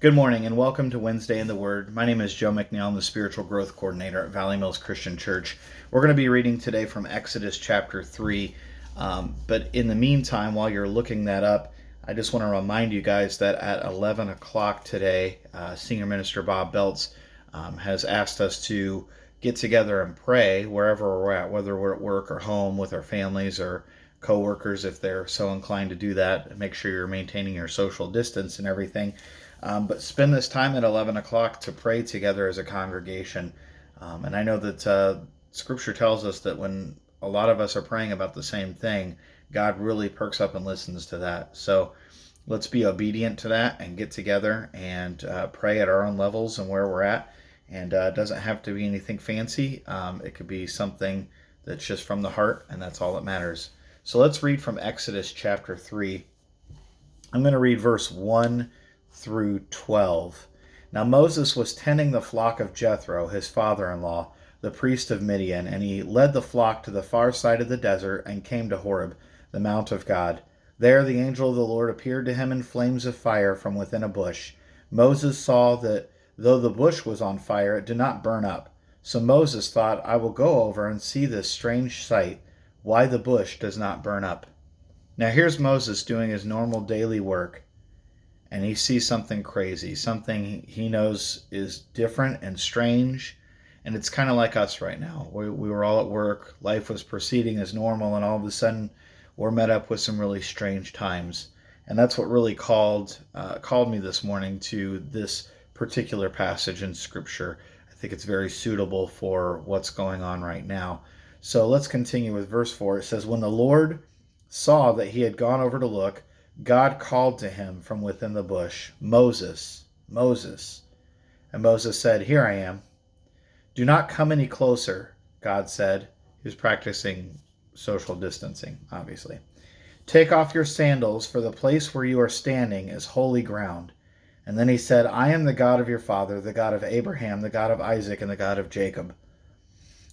Good morning and welcome to Wednesday in the Word. My name is Joe McNeil. I'm the Spiritual Growth Coordinator at Valley Mills Christian Church. We're going to be reading today from Exodus chapter 3. But in the meantime, while you're looking that up, I just want to remind you guys that at 11 o'clock today, Senior Minister Bob Belts has asked us to get together and pray wherever we're at, whether we're at work or home with our families or co-workers if they're so inclined to do that. Make sure you're maintaining your social distance and everything. But spend this time at 11 o'clock to pray together as a congregation. And I know that Scripture tells us that when a lot of us are praying about the same thing, God really perks up and listens to that. So let's be obedient to that and get together and pray at our own levels and where we're at. And it doesn't have to be anything fancy. It could be something that's just from the heart, and that's all that matters. So let's read from Exodus chapter 3. I'm going to read verse 1 through 12. Now Moses was tending the flock of Jethro, his father-in-law, the priest of Midian, and he led the flock to the far side of the desert and came to Horeb, the mount of God. There the angel of the Lord appeared to him in flames of fire from within a bush. Moses saw that though the bush was on fire, it did not burn up. So Moses thought, I will go over and see this strange sight, why the bush does not burn up. Now here's Moses doing his normal daily work, and he sees something crazy, something he knows is different and strange, and it's kind of like us right now. We were all at work, life was proceeding as normal, and all of a sudden we're met up with some really strange times. And that's what really called me this morning to this particular passage in Scripture. I think it's very suitable for what's going on right now. So let's continue with verse 4. It says, when the Lord saw that he had gone over to look, God called to him from within the bush, Moses, Moses. And Moses said, here I am. Do not come any closer, God said. He was practicing social distancing, obviously. Take off your sandals, for the place where you are standing is holy ground. And then he said, I am the God of your father, the God of Abraham, the God of Isaac, and the God of Jacob.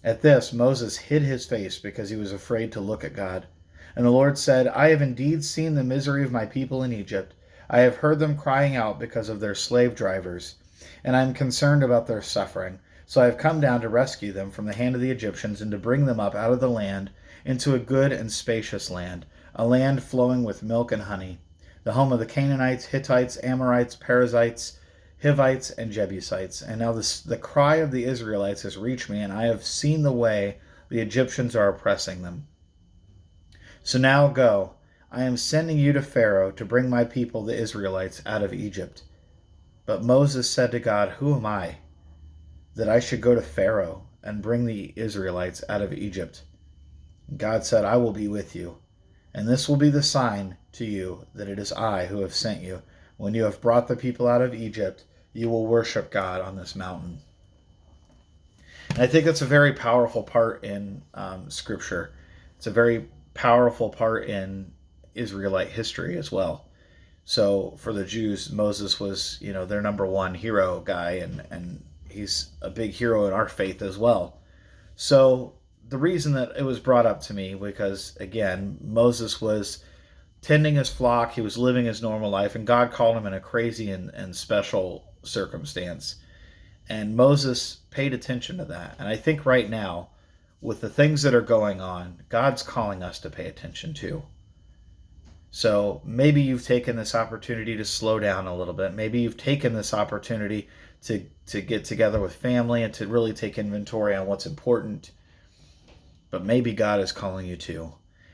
At this, Moses hid his face because he was afraid to look at God. And the Lord said, I have indeed seen the misery of my people in Egypt. I have heard them crying out because of their slave drivers, and I am concerned about their suffering. So I have come down to rescue them from the hand of the Egyptians and to bring them up out of the land into a good and spacious land, a land flowing with milk and honey, the home of the Canaanites, Hittites, Amorites, Perizzites, Hivites, and Jebusites. And now the cry of the Israelites has reached me, and I have seen the way the Egyptians are oppressing them. So now go, I am sending you to Pharaoh to bring my people, the Israelites, out of Egypt. But Moses said to God, who am I, that I should go to Pharaoh and bring the Israelites out of Egypt? And God said, I will be with you, and this will be the sign to you that it is I who have sent you. When you have brought the people out of Egypt, you will worship God on this mountain. And I think that's a very powerful part in Scripture. It's a very powerful part in Israelite history as well. So for the Jews, Moses was, their number one hero guy, and he's a big hero in our faith as well. So the reason that it was brought up to me, because again, Moses was tending his flock, he was living his normal life, and God called him in a crazy and special circumstance. And Moses paid attention to that. And I think right now, with the things that are going on, God's calling us to pay attention to. So maybe you've taken this opportunity to slow down a little bit. Maybe you've taken this opportunity to get together with family and to really take inventory on what's important. But maybe God is calling you too.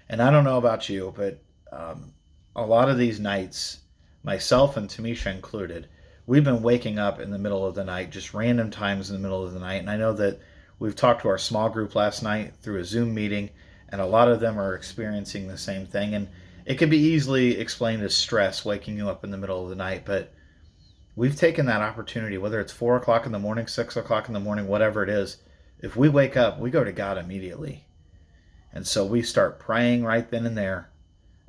And I don't know about you, but a lot of these nights, myself and Tamisha included, we've been waking up in the middle of the night, just random times in the middle of the night. And I know that we've talked to our small group last night through a Zoom meeting, and a lot of them are experiencing the same thing. And it can be easily explained as stress, waking you up in the middle of the night. But we've taken that opportunity, whether it's 4 o'clock in the morning, 6 o'clock in the morning, whatever it is. If we wake up, we go to God immediately. And so we start praying right then and there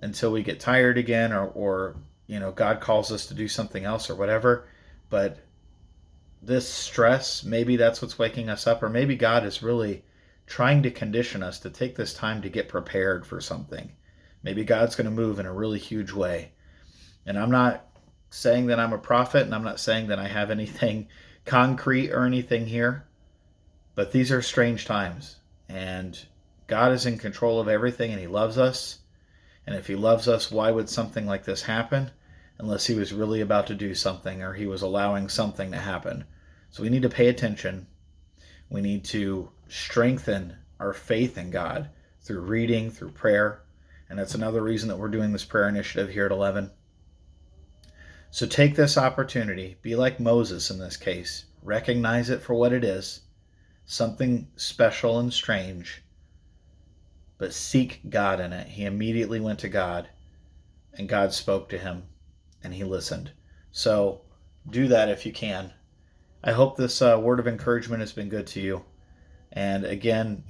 until we get tired again, or God calls us to do something else or whatever. But this stress, maybe that's what's waking us up, or maybe God is really trying to condition us to take this time to get prepared for something. Maybe God's going to move in a really huge way. And I'm not saying that I'm a prophet, and I'm not saying that I have anything concrete or anything here, but these are strange times, and God is in control of everything, and He loves us. And if He loves us, why would something like this happen? Unless He was really about to do something, or He was allowing something to happen. So we need to pay attention. We need to strengthen our faith in God through reading, through prayer. And that's another reason that we're doing this prayer initiative here at 11. So take this opportunity. Be like Moses in this case. Recognize it for what it is, something special and strange, but seek God in it. He immediately went to God, and God spoke to him, and he listened. So do that if you can. I hope this word of encouragement has been good to you. And again,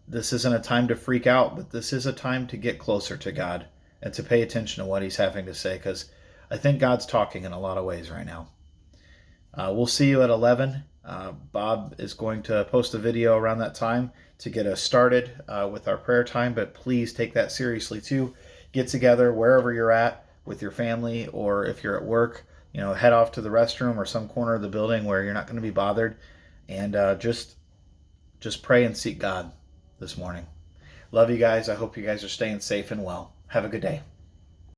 this isn't a time to freak out, but this is a time to get closer to God and to pay attention to what He's having to say, because I think God's talking in a lot of ways right now. We'll see you at 11. Bob is going to post a video around that time to get us started with our prayer time, but please take that seriously too. Get together wherever you're at with your family, or if you're at work, head off to the restroom or some corner of the building where you're not going to be bothered, and just pray and seek God this morning. Love you guys. I hope you guys are staying safe and well. Have a good day.